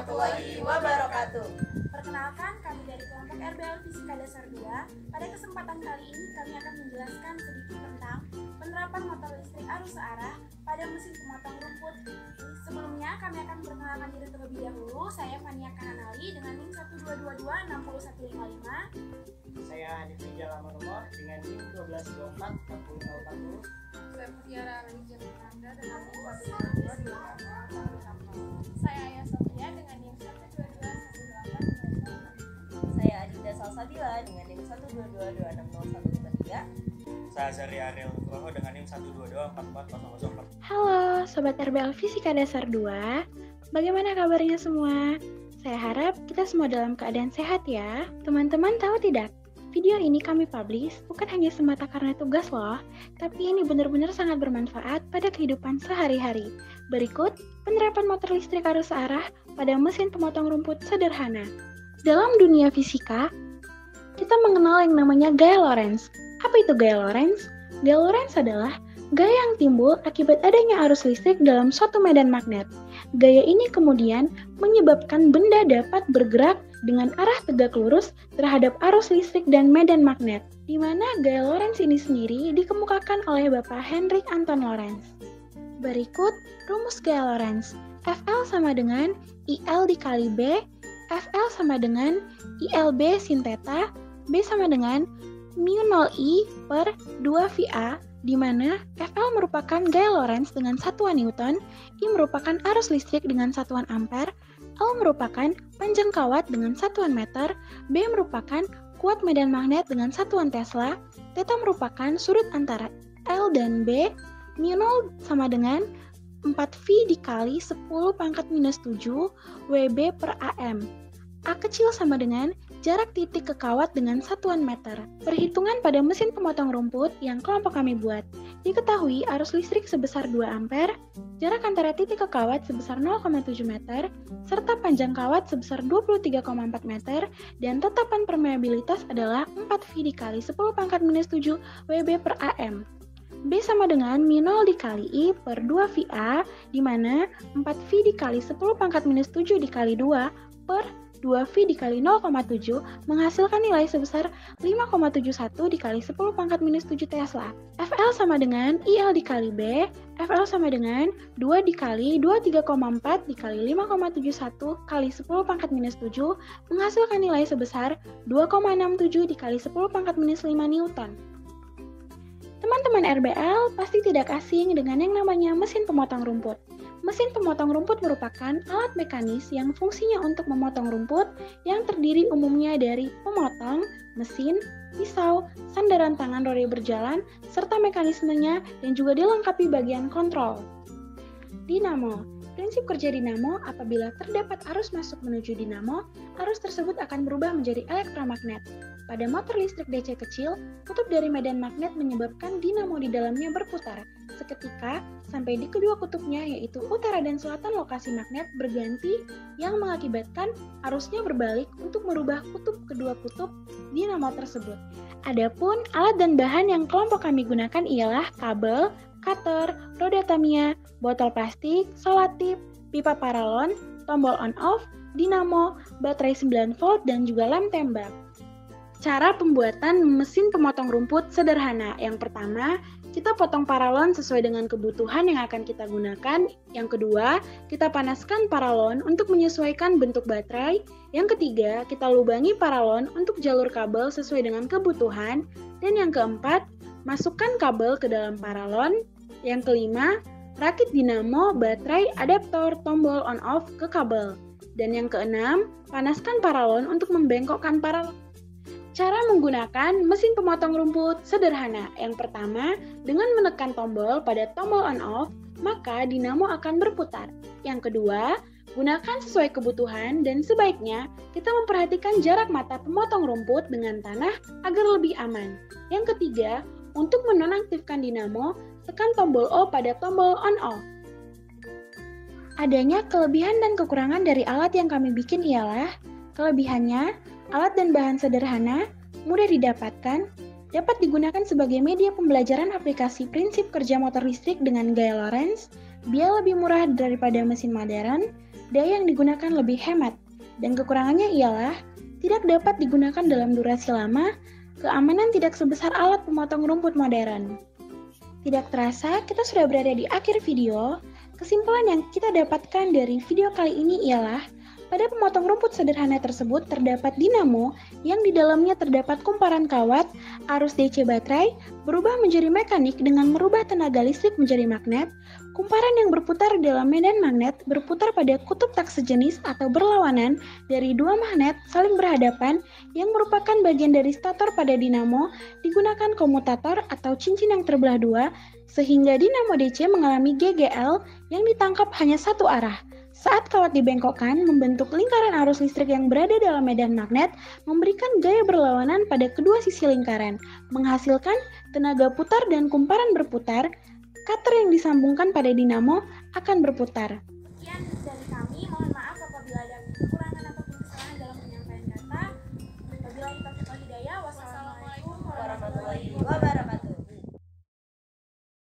warahmatullahi wabarakatuh. Perkenalkan, kami dari kelompok RBL Fisika Dasar 2. Pada kesempatan kali ini kami akan menjelaskan sedikit tentang penerapan motor listrik arus searah pada mesin pemotong rumput. Sebelumnya kami akan memperkenalkan diri terlebih dahulu. Saya Fania Kananali dengan NIM 122260155. Saya Aditya Lamarumor dengan NIM 12244040. Saya Mutiara Religian Fernanda dengan NIM 1222640. Saya Ayah Sofia dengan NIM 12218. Saya Adinda Salsabila dengan NIM 122260153. Saya Zari Ariel Nugroho dengan NIM 1224400. Halo Sobat RBL Fisika Dasar 2, bagaimana kabarnya semua? Saya harap kita semua dalam keadaan sehat ya. Teman-teman tahu tidak? Video ini kami publish bukan hanya semata karena tugas loh, tapi ini benar-benar sangat bermanfaat pada kehidupan sehari-hari. Berikut penerapan motor listrik arus searah pada mesin pemotong rumput sederhana. Dalam dunia fisika, kita mengenal yang namanya gaya Lorentz. Apa itu gaya Lorentz? Gaya Lorentz adalah gaya yang timbul akibat adanya arus listrik dalam suatu medan magnet. Gaya ini kemudian menyebabkan benda dapat bergerak dengan arah tegak lurus terhadap arus listrik dan medan magnet, di mana gaya Lorentz ini sendiri dikemukakan oleh Bapak Hendrik Anton Lorentz. Berikut rumus gaya Lorentz. FL sama dengan IL dikali B, FL sama dengan ILB sin theta, B sama dengan mu0I per 2VA, di mana FL merupakan gaya Lorentz dengan satuan Newton, I merupakan arus listrik dengan satuan ampere, L merupakan panjang kawat dengan satuan meter, B merupakan kuat medan magnet dengan satuan Tesla, theta merupakan sudut antara L dan B, mu0 sama dengan 4V dikali 10 pangkat minus 7 WB per AM. A kecil sama dengan jarak titik ke kawat dengan satuan meter. Perhitungan pada mesin pemotong rumput yang kelompok kami buat. Diketahui arus listrik sebesar 2 ampere, jarak antara titik ke kawat sebesar 0,7 meter, serta panjang kawat sebesar 23,4 meter, dan tetapan permeabilitas adalah 4V dikali 10 pangkat minus 7 WB per AM. B sama dengan mu0 dikali I per 2VA, di mana 4V dikali 10 pangkat minus 7 dikali 2 per 2V dikali 0,7 menghasilkan nilai sebesar 5,71 dikali 10 pangkat minus 7 Tesla. FL sama dengan IL dikali B, FL sama dengan 2 dikali 23,4 dikali 5,71 kali 10 pangkat minus 7 menghasilkan nilai sebesar 2,67 dikali 10 pangkat minus 5 Newton. Teman-teman RBL pasti tidak asing dengan yang namanya mesin pemotong rumput. Mesin pemotong rumput merupakan alat mekanis yang fungsinya untuk memotong rumput yang terdiri umumnya dari pemotong, mesin, pisau, sandaran tangan rori berjalan, serta mekanismenya dan juga dilengkapi bagian kontrol. Dinamo. Prinsip kerja dinamo, apabila terdapat arus masuk menuju dinamo, arus tersebut akan berubah menjadi elektromagnet. Pada motor listrik DC kecil, kutub dari medan magnet menyebabkan dinamo di dalamnya berputar. Seketika, sampai di kedua kutubnya yaitu utara dan selatan lokasi magnet berganti yang mengakibatkan arusnya berbalik untuk merubah kutub kedua kutub dinamo tersebut. Adapun alat dan bahan yang kelompok kami gunakan ialah kabel, cutter, roda Tamiya, botol plastik, solatip, pipa paralon, tombol on-off, dinamo, baterai 9 volt, dan juga lem tembak. Cara pembuatan mesin pemotong rumput sederhana. Yang pertama, kita potong paralon sesuai dengan kebutuhan yang akan kita gunakan. Yang kedua, kita panaskan paralon untuk menyesuaikan bentuk baterai. Yang ketiga, kita lubangi paralon untuk jalur kabel sesuai dengan kebutuhan. Dan yang keempat, masukkan kabel ke dalam paralon. Yang kelima, rakit dinamo, baterai, adaptor, tombol on-off ke kabel. Dan yang keenam, panaskan paralon untuk membengkokkan paralon. Cara menggunakan mesin pemotong rumput sederhana. Yang pertama, dengan menekan tombol pada tombol on-off, maka dinamo akan berputar. Yang kedua, gunakan sesuai kebutuhan dan sebaiknya kita memperhatikan jarak mata pemotong rumput dengan tanah agar lebih aman. Yang ketiga, untuk menonaktifkan dinamo, tekan tombol O pada tombol on-off. Adanya kelebihan dan kekurangan dari alat yang kami bikin ialah kelebihannya, alat dan bahan sederhana, mudah didapatkan, dapat digunakan sebagai media pembelajaran aplikasi prinsip kerja motor listrik dengan gaya Lorentz, biaya lebih murah daripada mesin modern, daya yang digunakan lebih hemat, dan kekurangannya ialah tidak dapat digunakan dalam durasi lama, keamanan tidak sebesar alat pemotong rumput modern. Tidak terasa, kita sudah berada di akhir video. Kesimpulan yang kita dapatkan dari video kali ini ialah pada pemotong rumput sederhana tersebut terdapat dinamo yang di dalamnya terdapat kumparan kawat, arus DC baterai berubah menjadi mekanik dengan merubah tenaga listrik menjadi magnet, kumparan yang berputar dalam medan magnet berputar pada kutub tak sejenis atau berlawanan dari dua magnet saling berhadapan yang merupakan bagian dari stator pada dinamo, digunakan komutator atau cincin yang terbelah dua sehingga dinamo DC mengalami GGL yang ditangkap hanya satu arah. Saat kawat dibengkokkan, membentuk lingkaran arus listrik yang berada dalam medan magnet, memberikan gaya berlawanan pada kedua sisi lingkaran, menghasilkan tenaga putar dan kumparan berputar. Cutter yang disambungkan pada dinamo akan berputar. Sekian dari kami, mohon